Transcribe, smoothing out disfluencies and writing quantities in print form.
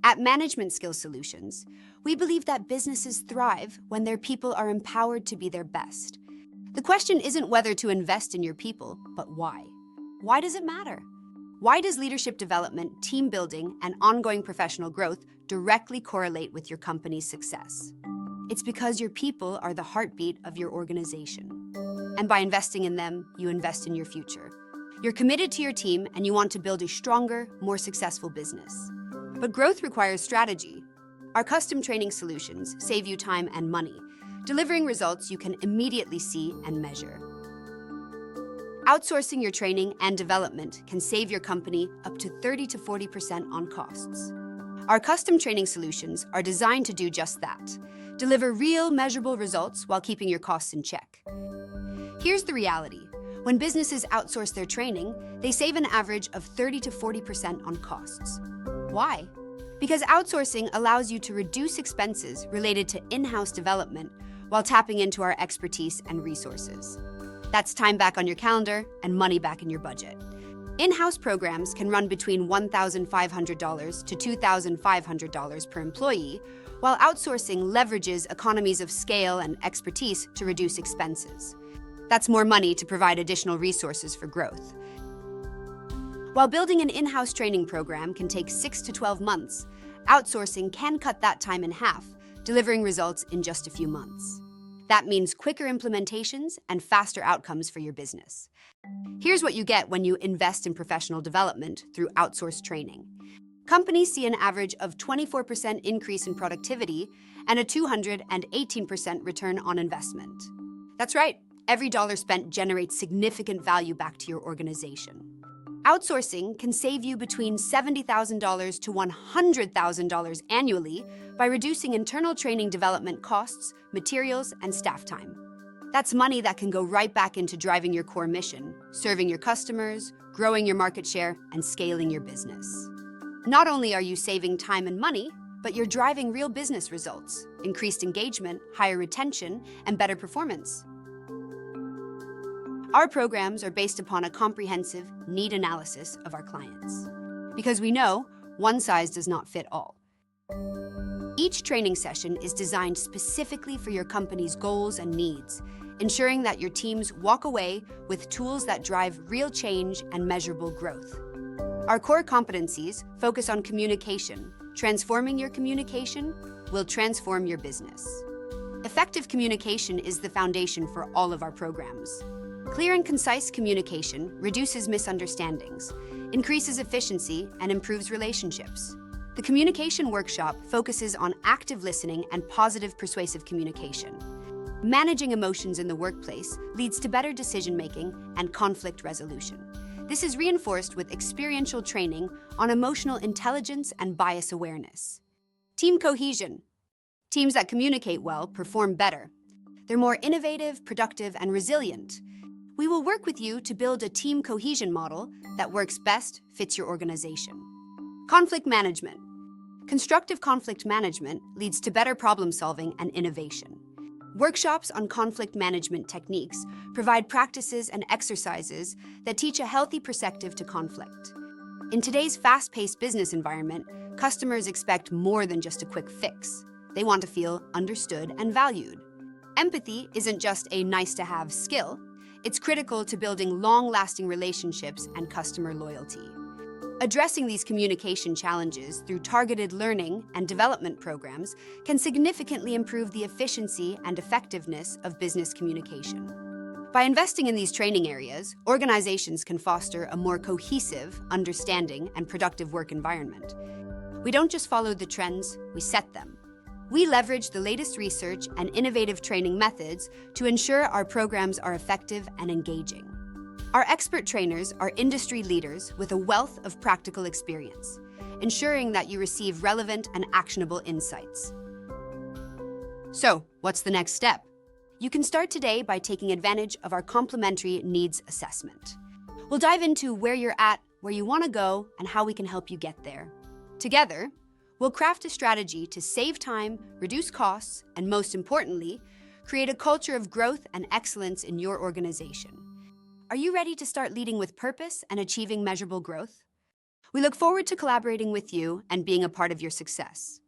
At Management Skills Solutions, we believe that businesses thrive when their people are empowered to be their best. The question isn't whether to invest in your people, but why. Why does it matter? Why does leadership development, team building, and ongoing professional growth directly correlate with your company's success? It's because your people are the heartbeat of your organization. And by investing in them, you invest in your future. You're committed to your team and you want to build a stronger, more successful business. But growth requires strategy. Our custom training solutions save you time and money, delivering results you can immediately see and measure. Outsourcing your training and development can save your company up to 30 to 40% on costs. Our custom training solutions are designed to do just that, deliver real, measurable results while keeping your costs in check. Here's the reality. When businesses outsource their training, they save an average of 30 to 40% on costs. Why? Because outsourcing allows you to reduce expenses related to in-house development while tapping into our expertise and resources. That's time back on your calendar and money back in your budget. In-house programs can run between $1,500 to $2,500 per employee, while outsourcing leverages economies of scale and expertise to reduce expenses. That's more money to provide additional resources for growth. While building an in-house training program can take 6 to 12 months, outsourcing can cut that time in half, delivering results in just a few months. That means quicker implementations and faster outcomes for your business. Here's what you get when you invest in professional development through outsourced training. Companies see an average of 24% increase in productivity and a 218% return on investment. That's right, every dollar spent generates significant value back to your organization. Outsourcing can save you between $70,000 to $100,000 annually by reducing internal training development costs, materials, and staff time. That's money that can go right back into driving your core mission, serving your customers, growing your market share, and scaling your business. Not only are you saving time and money, but you're driving real business results, increased engagement, higher retention, and better performance. Our programs are based upon a comprehensive need analysis of our clients, because we know one size does not fit all. Each training session is designed specifically for your company's goals and needs, ensuring that your teams walk away with tools that drive real change and measurable growth. Our core competencies focus on communication. Transforming your communication will transform your business. Effective communication is the foundation for all of our programs. Clear and concise communication reduces misunderstandings, increases efficiency, and improves relationships. The communication workshop focuses on active listening and positive persuasive communication. Managing emotions in the workplace leads to better decision-making and conflict resolution. This is reinforced with experiential training on emotional intelligence and bias awareness. Team cohesion. Teams that communicate well perform better. They're more innovative, productive, and resilient. We will work with you to build a team cohesion model that works best, fits your organization. Conflict management. Constructive conflict management leads to better problem solving and innovation. Workshops on conflict management techniques provide practices and exercises that teach a healthy perspective to conflict. In today's fast-paced business environment, customers expect more than just a quick fix. They want to feel understood and valued. Empathy isn't just a nice-to-have skill. It's critical to building long-lasting relationships and customer loyalty. Addressing these communication challenges through targeted learning and development programs can significantly improve the efficiency and effectiveness of business communication. By investing in these training areas, organizations can foster a more cohesive, understanding, and productive work environment. We don't just follow the trends, we set them. We leverage the latest research and innovative training methods to ensure our programs are effective and engaging. Our expert trainers are industry leaders with a wealth of practical experience, ensuring that you receive relevant and actionable insights. So, what's the next step? You can start today by taking advantage of our complimentary needs assessment. We'll dive into where you're at, where you want to go, and how we can help you get there. Together, we'll craft a strategy to save time, reduce costs, and most importantly, create a culture of growth and excellence in your organization. Are you ready to start leading with purpose and achieving measurable growth? We look forward to collaborating with you and being a part of your success.